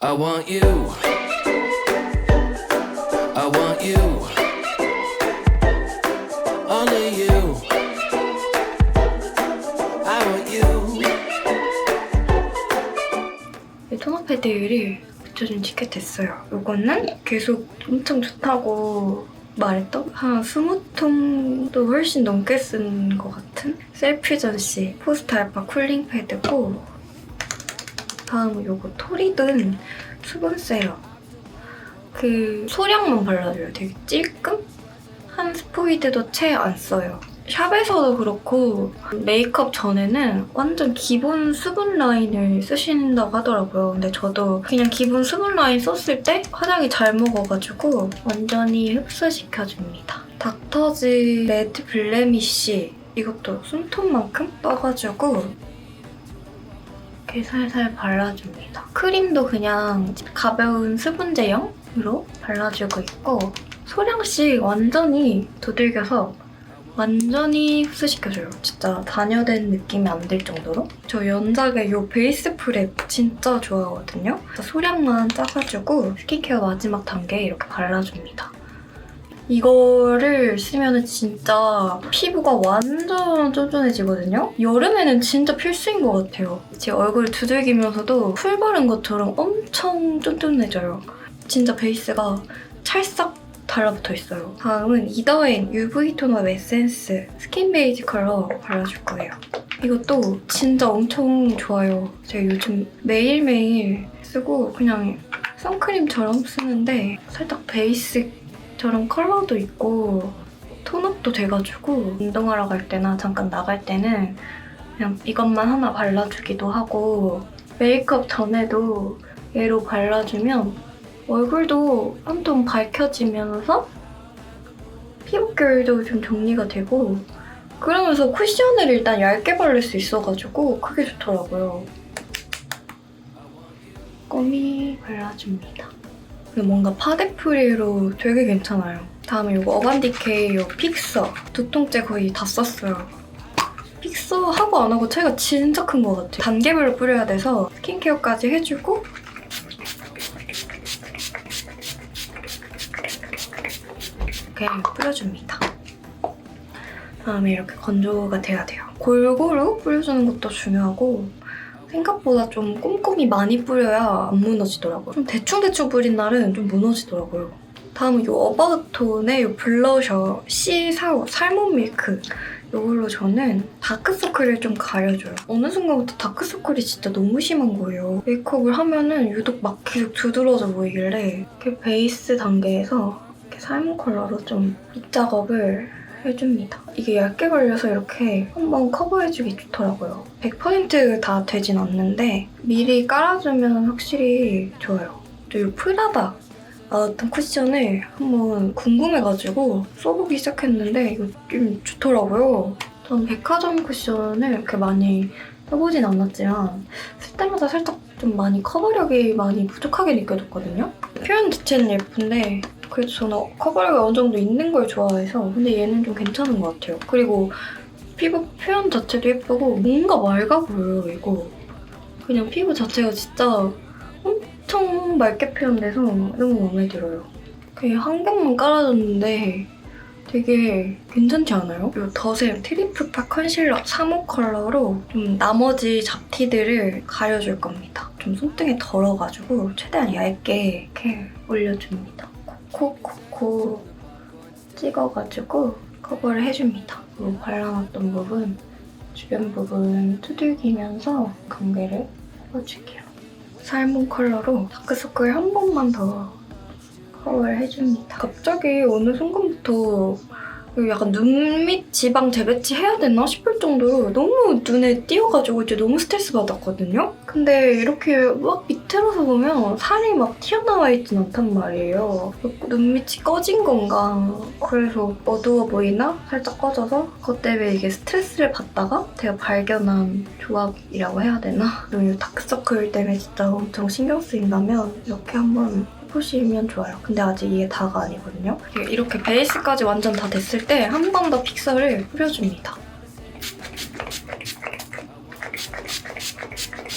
I want you. I want you. Only you. I want you. 이 토너 패드를 붙여준 티켓했어요. 이거는 계속 엄청 좋다고 말했던 한 20통도 훨씬 넘게 쓴 것 같은 셀퓨전시 포스트 알파 쿨링 패드고, 다음은 이거 토리든 수분 세럼. 그 소량만 발라줘요. 되게 찔끔? 한 스포이드도 채 안 써요. 샵에서도 그렇고 메이크업 전에는 완전 기본 수분 라인을 쓰신다고 하더라고요. 근데 저도 그냥 기본 수분 라인 썼을 때 화장이 잘 먹어가지고 완전히 흡수시켜줍니다. 닥터즈 레드 블레미쉬, 이것도 숨통만큼 떠가지고 이렇게 살살 발라줍니다. 크림도 그냥 가벼운 수분 제형으로 발라주고 있고, 소량씩 완전히 두들겨서 완전히 흡수시켜줘요. 진짜 단여된 느낌이 안 들 정도로. 저 연작의 이 베이스 프랩 진짜 좋아하거든요. 소량만 짜가지고 스킨케어 마지막 단계에 이렇게 발라줍니다. 이거를 쓰면 진짜 피부가 완전 쫀쫀해지거든요? 여름에는 진짜 필수인 것 같아요. 제 얼굴 두들기면서도 풀 바른 것처럼 엄청 쫀쫀해져요. 진짜 베이스가 찰싹 달라붙어 있어요. 다음은 이더앤 UV 톤업 에센스 스킨 베이지 컬러 발라줄 거예요. 이것도 진짜 엄청 좋아요. 제가 요즘 매일매일 쓰고 그냥 선크림처럼 쓰는데 살짝 베이스처럼 컬러도 있고 톤업도 돼가지고 운동하러 갈 때나 잠깐 나갈 때는 그냥 이것만 하나 발라주기도 하고, 메이크업 전에도 얘로 발라주면 얼굴도 한 톤 밝혀지면서 피부결도 좀 정리가 되고, 그러면서 쿠션을 일단 얇게 바를 수 있어가지고 그게 좋더라고요. 껌이 발라줍니다. 근데 뭔가 파데프리로 되게 괜찮아요. 다음에 이거 어반디케이 이 픽서. 2통째 거의 다 썼어요. 픽서 하고 안 하고 차이가 진짜 큰 것 같아요. 단계별로 뿌려야 돼서 스킨케어까지 해주고 이렇게 뿌려줍니다. 다음에 이렇게 건조가 돼야 돼요. 골고루 뿌려주는 것도 중요하고 생각보다 좀 꼼꼼히 많이 뿌려야 안 무너지더라고요. 좀 대충대충 뿌린 날은 좀 무너지더라고요. 다음은 이 어바웃톤의 이 블러셔 C45 살몬 밀크. 이걸로 저는 다크서클을 좀 가려줘요. 어느 순간부터 다크서클이 진짜 너무 심한 거예요. 메이크업을 하면은 유독 막 계속 두드러져 보이길래 이렇게 베이스 단계에서 이렇게 살몬 컬러로 좀 밑작업을 해줍니다. 이게 얇게 발려서 이렇게 한번 커버해주기 좋더라고요. 100% 다 되진 않는데 미리 깔아주면 확실히 좋아요. 또 이 프라다 나왔던 쿠션을 한번 궁금해가지고 써보기 시작했는데 이거 좀 좋더라고요. 전 백화점 쿠션을 이렇게 많이 써보진 않았지만 쓸 때마다 살짝 좀 많이 커버력이 많이 부족하게 느껴졌거든요. 표현 자체는 예쁜데 그래도 저는 커버력이 어느 정도 있는 걸 좋아해서, 근데 얘는 좀 괜찮은 것 같아요. 그리고 피부 표현 자체도 예쁘고 뭔가 맑아 보여요, 이거. 그냥 피부 자체가 진짜 엄청 맑게 표현돼서 너무 마음에 들어요. 그냥 한 겹만 깔아줬는데 되게 괜찮지 않아요? 이 더샘 트리플 파 컨실러 3호 컬러로 좀 나머지 잡티들을 가려줄 겁니다. 좀 손등에 덜어가지고 최대한 얇게 이렇게 올려줍니다. 코코코 찍어가지고 커버를 해줍니다. 그리고 발라놨던 부분, 주변 부분 두들기면서 경계를 해줄게요. 살몬 컬러로 다크서클 한 번만 더 커버를 해줍니다. 갑자기 어느 순간부터 약간 눈 밑 지방 재배치 해야 되나 싶을 정도로 너무 눈에 띄어가지고 이제 너무 스트레스 받았거든요? 근데 이렇게 막 밑으로서 보면 살이 막 튀어나와 있진 않단 말이에요. 눈 밑이 꺼진 건가? 그래서 어두워 보이나? 살짝 꺼져서 그것 때문에 이게 스트레스를 받다가 제가 발견한 조합이라고 해야 되나? 이 다크서클 때문에 진짜 엄청 신경 쓰인다면 이렇게 한번 보시면 좋아요. 근데 아직 이게 다가 아니거든요. 이렇게 베이스까지 완전 다 됐을 때 한 번 더 픽서를 뿌려줍니다.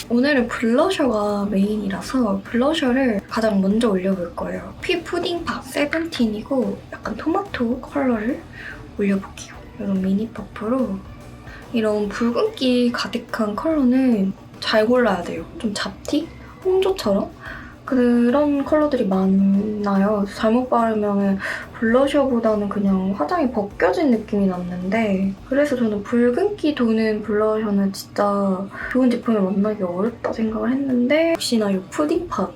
오늘은 블러셔가 메인이라서 블러셔를 가장 먼저 올려볼 거예요. 피 푸딩팝 세븐틴이고 약간 토마토 컬러를 올려볼게요. 이런 미니 퍼프로 이런 붉은기 가득한 컬러는 잘 골라야 돼요. 좀 잡티? 홍조처럼? 그런 컬러들이 많아요. 잘못 바르면 블러셔보다는 그냥 화장이 벗겨진 느낌이 났는데 그래서 저는 붉은기 도는 블러셔는 진짜 좋은 제품을 만나기 어렵다 생각을 했는데 역시나 이 푸딩팝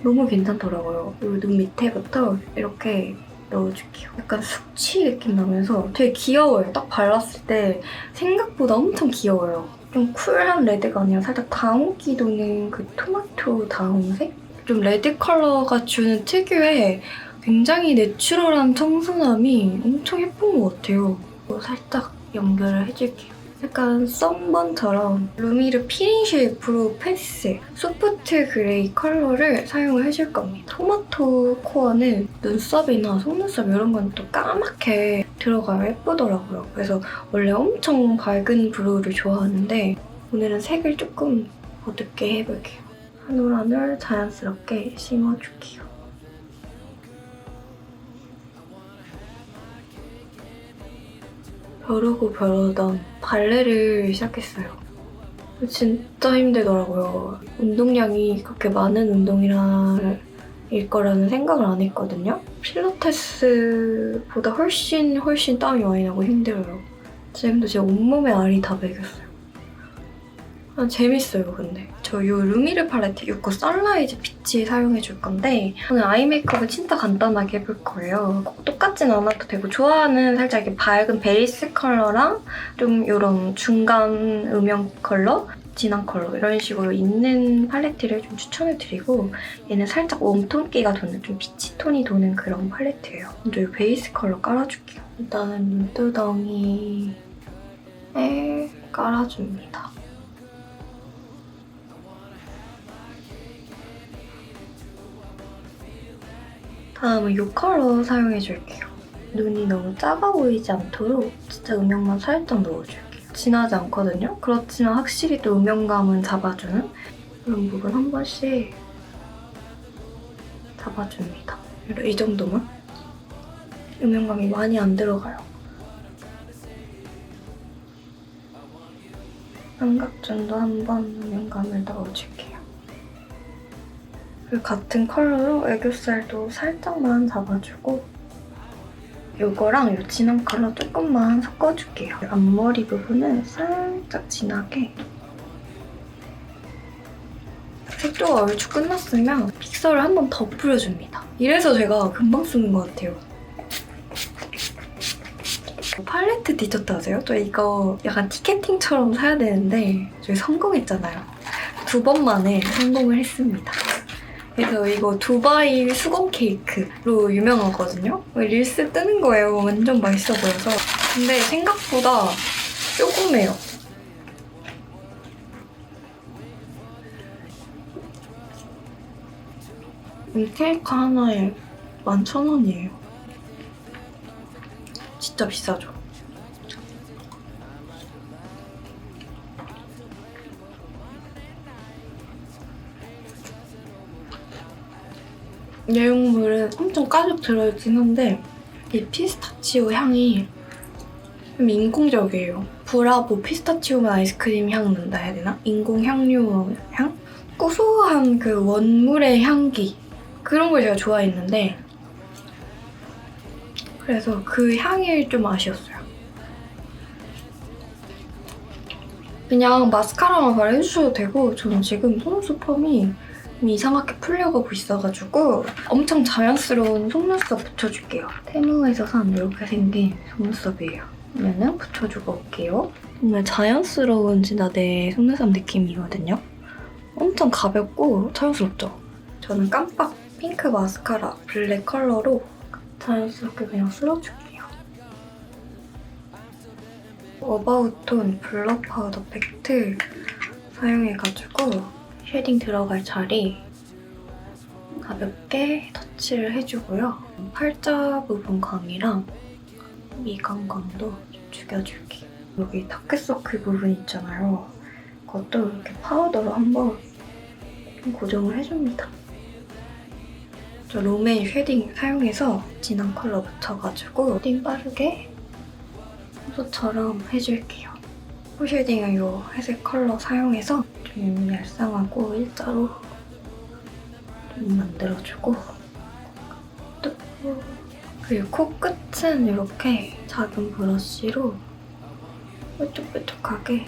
너무 괜찮더라고요. 이 눈 밑에부터 이렇게 넣어줄게요. 약간 숙취 느낌 나면서 되게 귀여워요. 딱 발랐을 때 생각보다 엄청 귀여워요. 좀 쿨한 레드가 아니라 살짝 다홍기 도는 그 토마토 다홍색? 좀 레드 컬러가 주는 특유의 굉장히 내추럴한 청순함이 엄청 예쁜 것 같아요. 살짝 연결을 해줄게요. 약간 썬번처럼 루미르 피링실 브로우 패스 소프트 그레이 컬러를 사용을 해줄 겁니다. 토마토 코어는 눈썹이나 속눈썹 이런 건 또 까맣게 들어가야 예쁘더라고요. 그래서 원래 엄청 밝은 브로우를 좋아하는데 오늘은 색을 조금 어둡게 해볼게요. 한 올 한 올 자연스럽게 심어줄게요. 벼르고 벼르던 발레를 시작했어요. 진짜 힘들더라고요. 운동량이 그렇게 많은 운동이일 거라는 생각을 안 했거든요. 필라테스보다 훨씬 땀이 많이 나고 힘들어요. 지금도 제 온몸에 알이 다 배겼어요. 재밌어요, 근데. 저 이 루미르 팔레트 6호 선라이즈 피치 사용해줄 건데 오늘 아이 메이크업을 진짜 간단하게 해볼 거예요. 꼭 똑같진 않아도 되고 좋아하는 살짝 이렇게 밝은 베이스 컬러랑 좀 이런 중간 음영 컬러, 진한 컬러 이런 식으로 있는 팔레트를 좀 추천해드리고 얘는 살짝 웜톤기가 도는 좀 피치 톤이 도는 그런 팔레트예요. 먼저 이 베이스 컬러 깔아줄게요. 일단은 눈두덩이에 깔아줍니다. 다음은 이 컬러 사용해줄게요. 눈이 너무 작아 보이지 않도록 진짜 음영만 살짝 넣어줄게요. 진하지 않거든요? 그렇지만 확실히 또 음영감은 잡아주는 이런 부분 한 번씩 잡아줍니다. 이 정도만. 음영감이 많이 안 들어가요. 삼각존도 한번 음영감을 넣어줄게요. 그리고 같은 컬러로 애교살도 살짝만 잡아주고 이거랑 이 진한 컬러 조금만 섞어줄게요. 앞머리 부분은 살짝 진하게 색조가 얼추 끝났으면 픽서를 한 번 더 뿌려줍니다. 이래서 제가 금방 쓰는 것 같아요. 팔레트 디저트 아세요? 저 이거 약간 티켓팅처럼 사야 되는데 저희 성공했잖아요. 2번 만에 성공을 했습니다. 그래서 이거 두바이 수건 케이크로 유명하거든요? 릴스 뜨는 거예요. 완전 맛있어 보여서. 근데 생각보다 조그매요. 이 케이크 하나에 11,000원이에요. 진짜 비싸죠? 내용물은 엄청 가득 들어있긴 한데 이 피스타치오 향이 좀 인공적이에요. 브라보 피스타치오맛 아이스크림 향 난다 해야 되나? 인공 향료 향? 고소한 그 원물의 향기 그런 걸 제가 좋아했는데 그래서 그 향이 좀 아쉬웠어요. 그냥 마스카라만 발라주셔도 되고 저는 지금 속눈썹 펌이 이상하게 풀려가고 있어가지고 엄청 자연스러운 속눈썹 붙여줄게요. 테무에서 산 이렇게 생긴 속눈썹이에요. 그러면은 붙여주고 올게요. 정말 자연스러운 진짜 내 속눈썹 느낌이거든요. 엄청 가볍고 자연스럽죠? 저는 깜빡 핑크 마스카라 블랙 컬러로 자연스럽게 그냥 쓸어줄게요. 어바웃톤 블러 파우더 팩트 사용해가지고 쉐딩 들어갈 자리 가볍게 터치를 해주고요. 팔자 부분 광이랑 미간광도 죽여줄게요. 여기 다크서클 부분 있잖아요. 그것도 이렇게 파우더로 한번 좀 고정을 해줍니다. 저 롬앤 쉐딩 사용해서 진한 컬러 묻혀가지고 쉐딩 빠르게 평소처럼 해줄게요. 쉐딩은 이 회색 컬러 사용해서 좀 얄쌍하고 일자로 좀 만들어주고 그리고 코끝은 이렇게 작은 브러쉬로 뾰족뾰족하게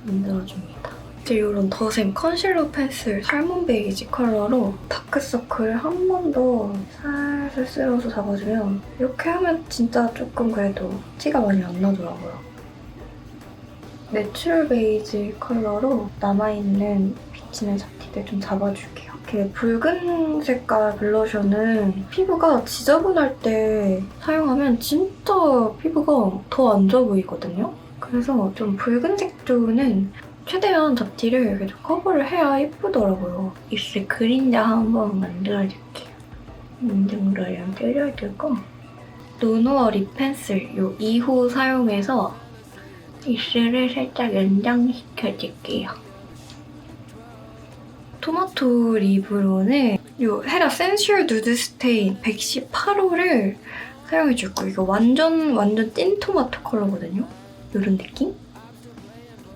만들어줍니다. 이제 이런 더샘 컨실러 펜슬 살몬 베이지 컬러로 다크서클 한 번 더 살살 쓸어서 잡아주면 이렇게 하면 진짜 조금 그래도 티가 많이 안 나더라고요. 내추럴 베이지 컬러로 남아있는 비치는 잡티들 좀 잡아줄게요. 이렇게 붉은 색깔 블러셔는 피부가 지저분할 때 사용하면 진짜 피부가 더 안 좋아 보이거든요. 그래서 좀 붉은색 쪽은 최대한 잡티를 이렇게 좀 커버를 해야 예쁘더라고요. 입술 그림자 한번 만들어줄게요. 이 정도면 때려주고 노노어 립 펜슬 이 2호 사용해서 입술을 살짝 연장시켜줄게요. 토마토 립으로는 이 헤라 센슈얼 누드 스테인 118호를 사용해줄 거예요. 이거 완전 찐 토마토 컬러거든요. 이런 느낌?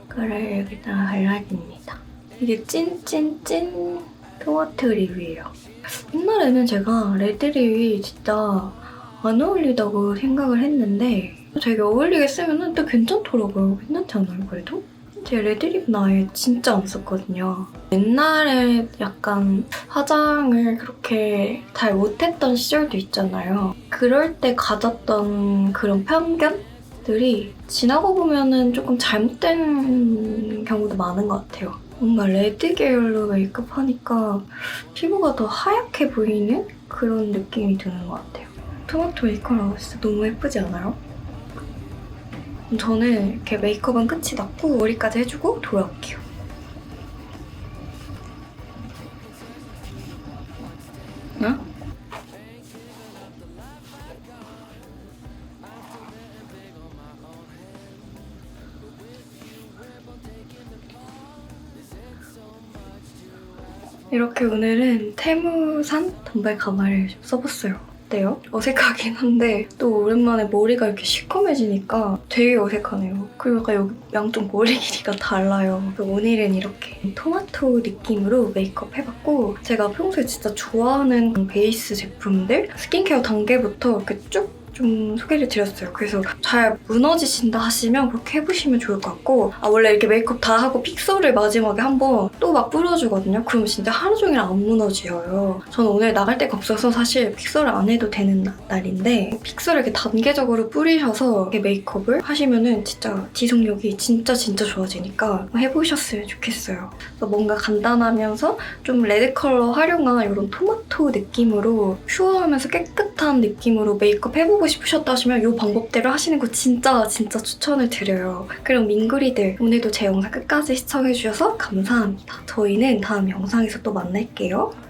이거를 여기다 발라줍니다. 이게 찐 토마토 립이에요. 옛날에는 제가 레드립이 진짜 안 어울리다고 생각을 했는데 되게 어울리게 쓰면 또 괜찮더라고요. 괜찮지 않아요, 그래도? 제 레드립은 아예 진짜 안 썼거든요. 옛날에 약간 화장을 그렇게 잘 못했던 시절도 있잖아요. 그럴 때 가졌던 그런 편견들이 지나고 보면은 조금 잘못된 경우도 많은 것 같아요. 뭔가 레드 계열로 메이크업 하니까 피부가 더 하얗게 보이는 그런 느낌이 드는 것 같아요. 토마토 이 컬러 진짜 너무 예쁘지 않아요? 저는 이렇게 메이크업은 끝이 났고 머리까지 해주고 돌아올게요. 응? 이렇게 오늘은 테무산 단발 가발을 좀 써봤어요. 어때요? 어색하긴 한데 또 오랜만에 머리가 이렇게 시커매지니까 되게 어색하네요. 그리고 약간 여기 양쪽 머리 길이가 달라요. 오늘은 이렇게 토마토 느낌으로 메이크업 해봤고 제가 평소에 진짜 좋아하는 베이스 제품들 스킨케어 단계부터 이렇게 쭉 좀 소개를 드렸어요. 그래서 잘 무너지신다 하시면 그렇게 해보시면 좋을 것 같고 원래 이렇게 메이크업 다 하고 픽서를 마지막에 한번 또 막 뿌려주거든요. 그럼 진짜 하루 종일 안 무너져요. 저는 오늘 나갈 데가 없어서 사실 픽서를 안 해도 되는 날인데 픽서를 이렇게 단계적으로 뿌리셔서 이렇게 메이크업을 하시면은 진짜 지속력이 진짜 좋아지니까 해보셨으면 좋겠어요. 그래서 뭔가 간단하면서 좀 레드 컬러 활용한 이런 토마토 느낌으로 퓨어하면서 깨끗한 느낌으로 메이크업 해보고 싶으셨다 하시면 이 방법대로 하시는 거 진짜 추천을 드려요. 그럼 민구리들 오늘도 제 영상 끝까지 시청해주셔서 감사합니다. 저희는 다음 영상에서 또 만날게요.